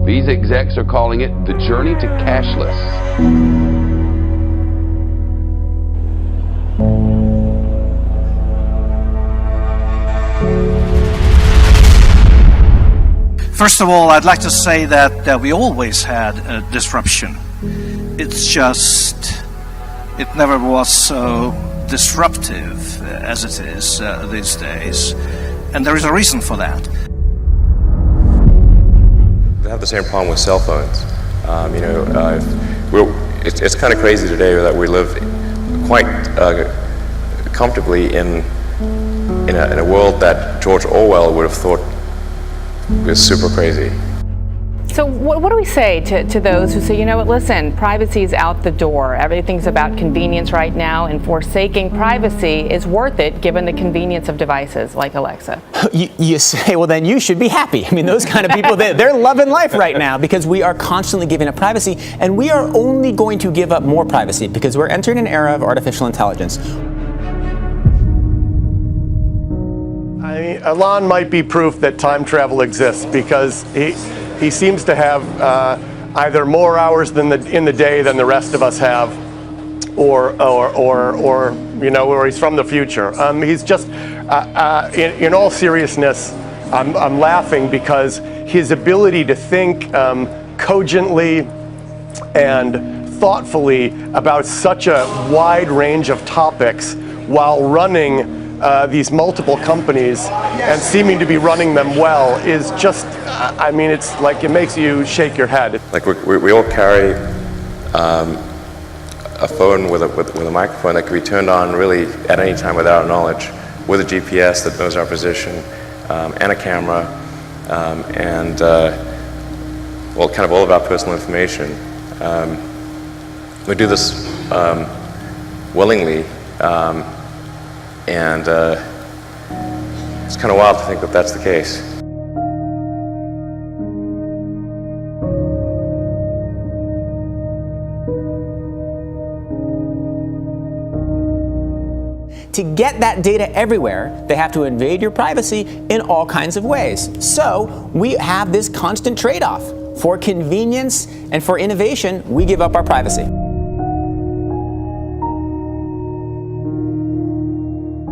Visa execs are calling it the journey to cashless. First of all, I'd like to say that we always had a disruption. It's just, it never was so disruptive as it is these days. And there is a reason for that. They have the same problem with cell phones. It's kind of crazy today that we live quite comfortably in a world that George Orwell would have thought was super crazy. So what do we say to those who say, you know what, listen, privacy is out the door. Everything's about convenience right now, and forsaking privacy is worth it given the convenience of devices like Alexa. You say, well, then you should be happy. I mean, those kind of people, they're loving life right now because we are constantly giving up privacy, and we are only going to give up more privacy because we're entering an era of artificial intelligence. Elon might be proof that time travel exists because he seems to have either more hours in the day than the rest of us have, or he's from the future. He's just, in all seriousness, I'm laughing because his ability to think cogently and thoughtfully about such a wide range of topics while running these multiple companies and seeming to be running them well is just, it's like it makes you shake your head. Like we all carry a phone with a microphone that can be turned on really at any time without our knowledge, with a GPS that knows our position, and a camera, and kind of all of our personal information. We do this willingly. And it's kind of wild to think that that's the case. To get that data everywhere, they have to invade your privacy in all kinds of ways. So we have this constant trade-off. For convenience and for innovation, we give up our privacy.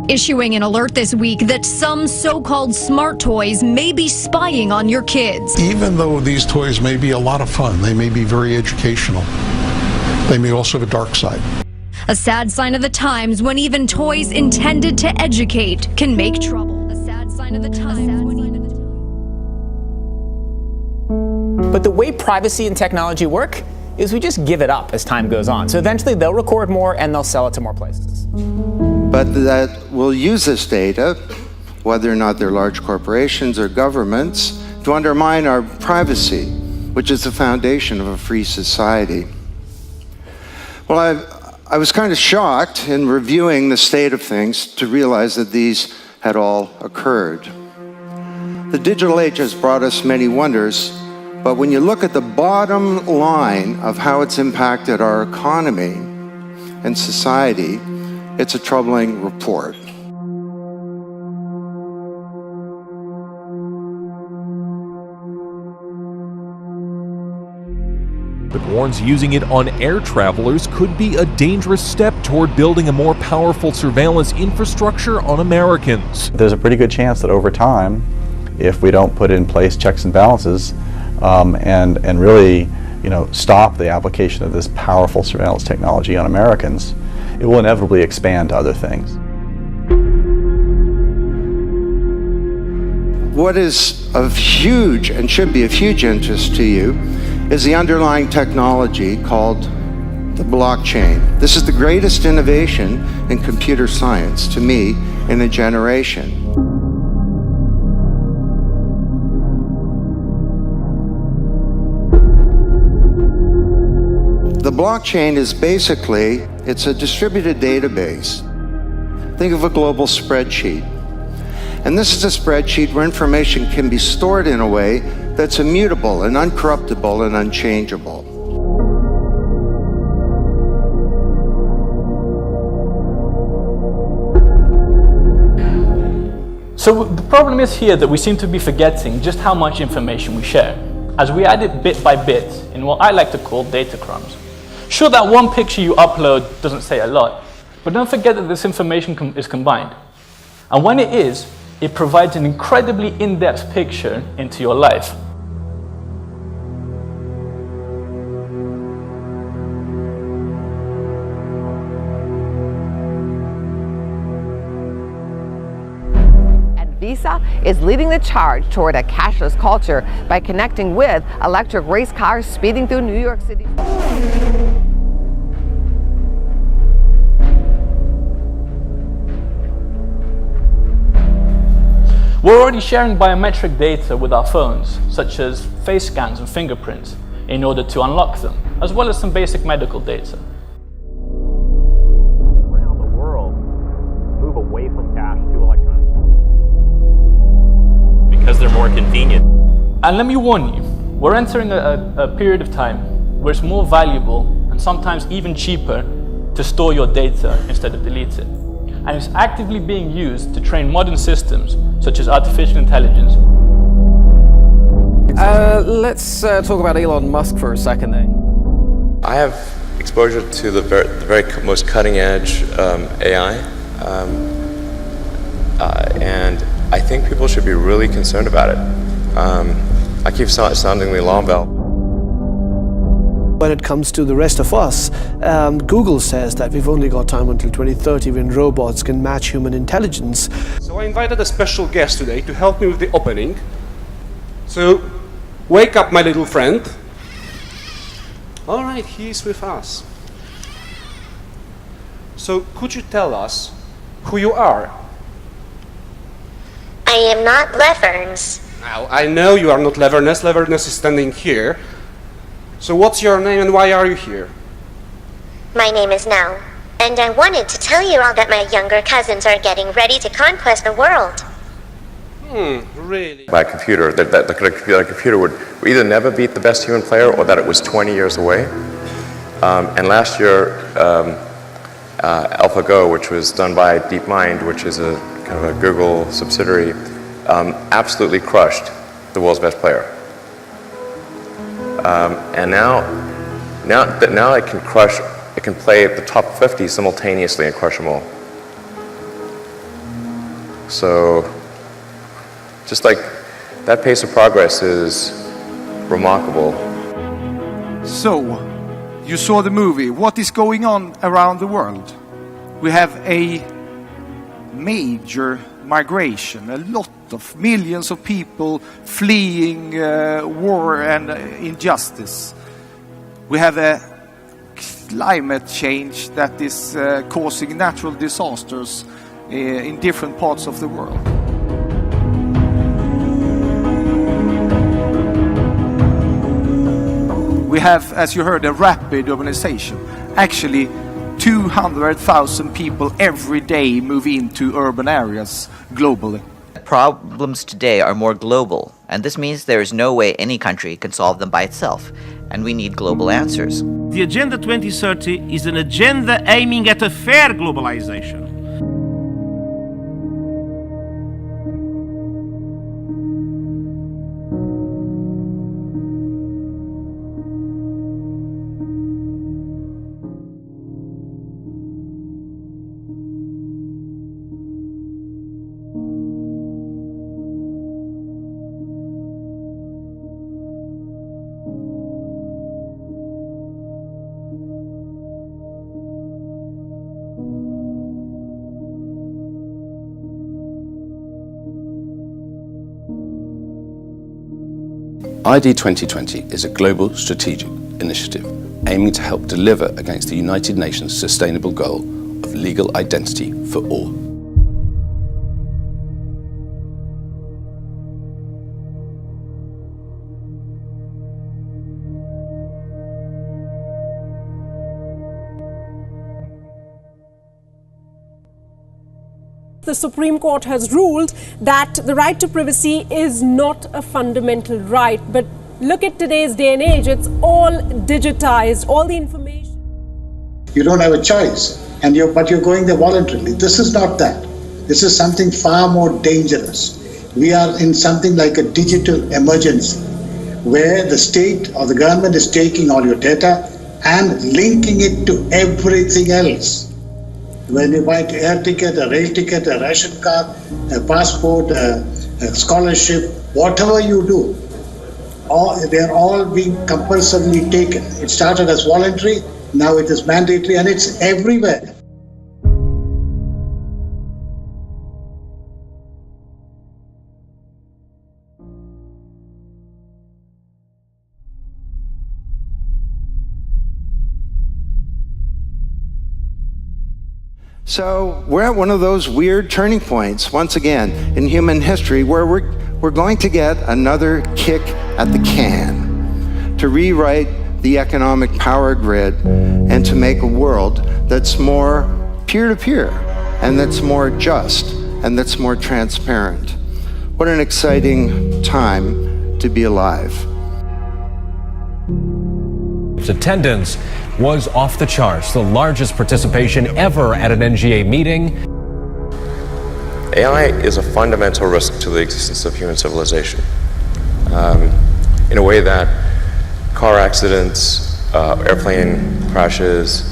Issuing an alert this week that some so-called smart toys may be spying on your kids. Even though these toys may be a lot of fun, they may be very educational, they may also have a dark side. A sad sign of the times when even toys intended to educate can make trouble. A sad sign of the times when even... But the way privacy and technology work is we just give it up as time goes on. So eventually they'll record more and they'll sell it to more places. But that will use this data, whether or not they're large corporations or governments, to undermine our privacy, which is the foundation of a free society. Well, I was kind of shocked in reviewing the state of things to realize that these had all occurred. The digital age has brought us many wonders, but when you look at the bottom line of how it's impacted our economy and society, it's a troubling report. But warns using it on air travelers could be a dangerous step toward building a more powerful surveillance infrastructure on Americans. There's a pretty good chance that over time, if we don't put in place checks and balances and really stop the application of this powerful surveillance technology on Americans, it will inevitably expand to other things. What is of huge and should be of huge interest to you is the underlying technology called the blockchain. This is the greatest innovation in computer science, to me, in a generation. The blockchain is basically, it's a distributed database. Think of a global spreadsheet. And this is a spreadsheet where information can be stored in a way that's immutable and uncorruptible and unchangeable. So the problem is here that we seem to be forgetting just how much information we share. as we add it bit by bit in what I like to call data crumbs. Sure, that one picture you upload doesn't say a lot, but don't forget that this information is combined. And when it is, it provides an incredibly in-depth picture into your life. Visa is leading the charge toward a cashless culture by connecting with electric race cars speeding through New York City. We're already sharing biometric data with our phones, such as face scans and fingerprints, in order to unlock them, as well as some basic medical data. Around the world move away from cash to electronic because they're more convenient. And let me warn you, we're entering a period of time where it's more valuable and sometimes even cheaper to store your data instead of delete it. And it's actively being used to train modern systems such as artificial intelligence. Let's talk about Elon Musk for a second then. I have exposure to the very most cutting edge AI, and I think people should be really concerned about it. I keep sounding the alarm bell. When it comes to the rest of us, Google says that we've only got time until 2030 when robots can match human intelligence. So I invited a special guest today to help me with the opening. So, wake up, my little friend. All right, he's with us. So, could you tell us who you are? I am not Leverns. Now, I know you are not Leverness. Leverness is standing here. So what's your name and why are you here? My name is Nell, and I wanted to tell you all that my younger cousins are getting ready to conquest the world. Really? By a computer, that a computer would either never beat the best human player or that it was 20 years away. And last year, AlphaGo, which was done by DeepMind, which is a kind of a Google subsidiary, absolutely crushed the world's best player. And now it can play at the top 50 simultaneously and crush them all. So, just like that pace of progress is remarkable. So, you saw the movie. What is going on around the world? We have a major migration, a lot of millions of people fleeing war and injustice. We have a climate change that is causing natural disasters in different parts of the world. We have, as you heard, a rapid urbanization. Actually, 200,000 people every day move into urban areas globally. Problems today are more global, and this means there is no way any country can solve them by itself, and we need global answers. The Agenda 2030 is an agenda aiming at a fair globalization. ID 2020 is a global strategic initiative aiming to help deliver against the United Nations sustainable goal of legal identity for all. The Supreme Court has ruled that the right to privacy is not a fundamental right. But look at today's day and age, it's all digitized, all the information. You don't have a choice, but you're going there voluntarily. This is not that. This is something far more dangerous. We are in something like a digital emergency. where the state or the government is taking all your data and linking it to everything else. When you buy an air ticket, a rail ticket, a ration card, a passport, a scholarship, whatever you do, they're all being compulsorily taken. It started as voluntary, now it is mandatory, and it's everywhere. So we're at one of those weird turning points, once again, in human history, where we're going to get another kick at the can to rewrite the economic power grid and to make a world that's more peer-to-peer and that's more just and that's more transparent. What an exciting time to be alive. Attendance was off the charts, the largest participation ever at an NGA meeting. AI is a fundamental risk to the existence of human civilization, in a way that car accidents, airplane crashes,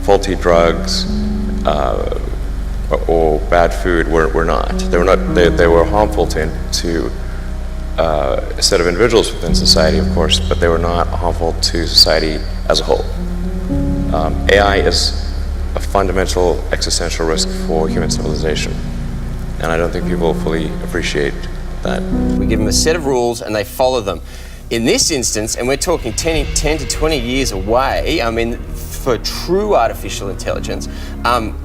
faulty drugs, or bad food were not. They were harmful to a set of individuals within society, of course, but they were not harmful to society as a whole. AI is a fundamental existential risk for human civilization, and I don't think people fully appreciate that. We give them a set of rules and they follow them. In this instance, and we're talking 10 to 20 years away, I mean, for true artificial intelligence,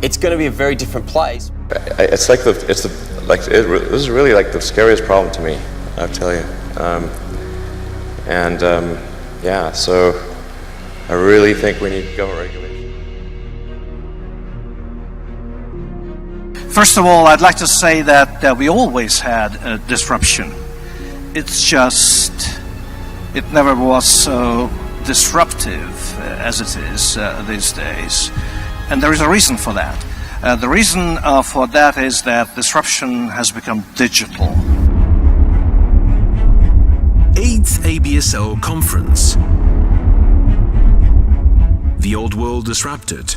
it's going to be a very different place. This is really like the scariest problem to me, I'll tell you. Yeah, so I really think we need government regulation. First of all, I'd like to say that we always had a disruption. It's just, it never was so disruptive as it is these days. And there is a reason for that. The reason for that is that disruption has become digital. 8th ABSL Conference. The Old World Disrupted.